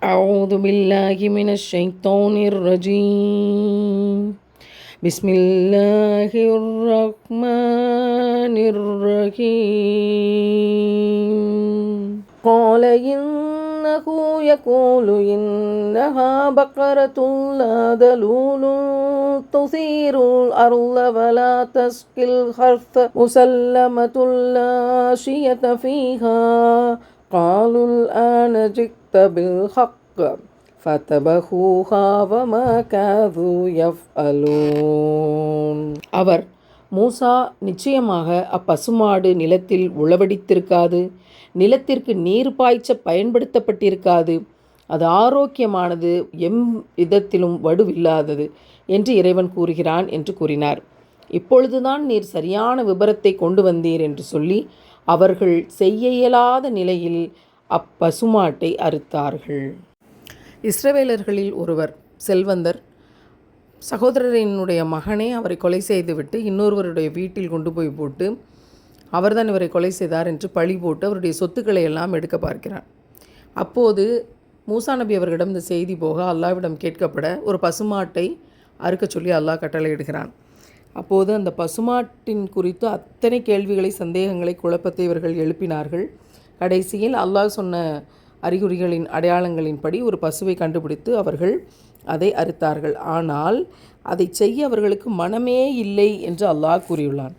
أعوذ بالله من الشيطان الرجيم بسم الله الرحمن الرحيم قال إنه يقول إنها بقرة لا ذلول تثير الأرض ولا تسقي الحرث مسلمة لا شية فيها قالوا الآن جئت بالحق فذبحوها وما كادوا يفعلون. அவர் மூசா, நிச்சயமாக அப்பசுமாடு நிலத்தில் உழவடித்திருக்காது, நிலத்திற்கு நீர் பாய்ச்ச பயன்படுத்தப்பட்டிருக்காது, அது ஆரோக்கியமானது, எம் விதத்திலும் வடுவில்லாதது என்று இறைவன் கூறுகிறான் என்று கூறினார். இப்பொழுதுதான் நீர் சரியான விபரத்தை கொண்டு வந்தீர் என்று சொல்லி அவர்கள் செய்ய இயலாத நிலையில் அப்பசுமாட்டை அறுத்தார்கள். இஸ்ரவேலர்களில் ஒருவர் செல்வந்தர், சகோதரரினுடைய மகனே அவரை கொலை செய்துவிட்டு இன்னொருவருடைய வீட்டில் கொண்டு போய் போட்டு அவர்தான் இவரை கொலை செய்தார் என்று பழி போட்டு அவருடைய சொத்துக்களை எல்லாம் எடுக்க பார்க்கிறார். அப்போது மூசா நபி அவர்களிடம் இந்த செய்தி போக அல்லாஹ்விடம் கேட்கப்பட ஒரு பசுமாட்டை அறுக்க சொல்லி அல்லாஹ் கட்டளையிடுகிறான். அப்போது அந்த பசுமாட்டின் குறித்து அத்தனை கேள்விகளை, சந்தேகங்களை, குழப்பத்தை இவர்கள் எழுப்பினார்கள். கடைசியில் அல்லாஹ் சொன்ன அறிகுறிகளின் அடையாளங்களின்படி ஒரு பசுவை கண்டுபிடித்து அவர்கள் அதை அறுத்தார்கள். ஆனால் அதை செய்ய அவர்களுக்கு மனமே இல்லை என்று அல்லாஹ் கூறியுள்ளான்.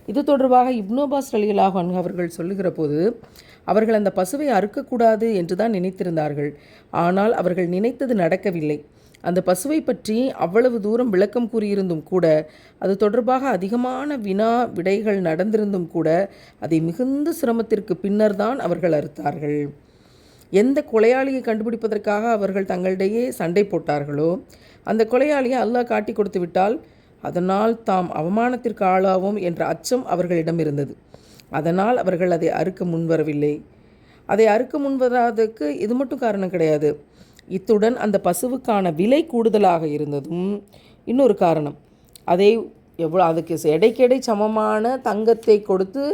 இது தொடர்பாக இப்னு அப்பாஸ் ரலியல்லாஹு அன்ஹு அவர்கள் சொல்லுகிற போது அவர்கள் அந்த பசுவை அறுக்கக்கூடாது என்று தான் நினைத்திருந்தார்கள். ஆனால் அவர்கள் நினைத்தது நடக்கவில்லை. அந்த பசுவை பற்றி அவ்வளவு தூரம் விளக்கம் கூறியிருந்தும் கூட, அது தொடர்பாக அதிகமான விடைகள் நடந்திருந்தும் கூட, அதை மிகுந்த சிரமத்திற்கு பின்னர் தான் அவர்கள் அறுத்தார்கள். எந்த கொலையாளியை கண்டுபிடிப்பதற்காக அவர்கள் தங்களிடையே சண்டை போட்டார்களோ அந்த கொலையாளியை அல்லாஹ் காட்டி கொடுத்து விட்டால் அதனால் தாம் அவமானத்திற்கு ஆளாவோம் என்ற அச்சம் அவர்களிடம் இருந்தது. அதனால் அவர்கள் அதை அறுக்க முன்வரவில்லை. அதை அறுக்க முன்வராததுக்கு இது மட்டும் காரணம் கிடையாது. இத்துடன் அந்த பசுவுக்கான விலை கூடுதலாக இருந்ததும் இன்னொரு காரணம். அதுக்கு எடைக்கெடை சமமான தங்கத்தை கொடுத்து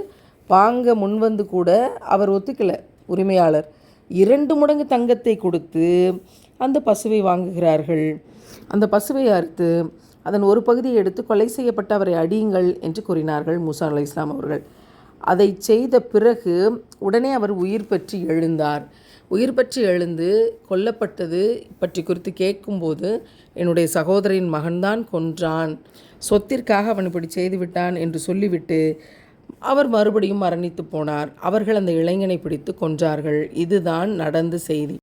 வாங்க முன்வந்து கூட அவர் ஒத்துக்கலை. உரிமையாளர் 2 மடங்கு தங்கத்தை கொடுத்து அந்த பசுவை வாங்குகிறார்கள். அந்த பசுவை அறுத்து அதன் ஒரு பகுதியை எடுத்து கொலை செய்யப்பட்ட அவரை அடியுங்கள் என்று கூறினார்கள் மூசா அலைஹிஸ்ஸலாம் அவர்கள். அதை செய்த பிறகு உடனே அவர் உயிர் பெற்று எழுந்தார். உயிர் பற்றி எழுந்து கொல்லப்பட்டது பற்றி குறித்து கேட்கும்போது, என்னுடைய சகோதரின் மகன்தான் கொன்றான், சொத்திற்காக அவன் இப்படி செய்துவிட்டான் என்று சொல்லிவிட்டு அவர் மறுபடியும் மரணித்து போனார். அவர்கள் அந்த இளைஞனை பிடித்து கொன்றார்கள். இதுதான் நடந்த செய்தி.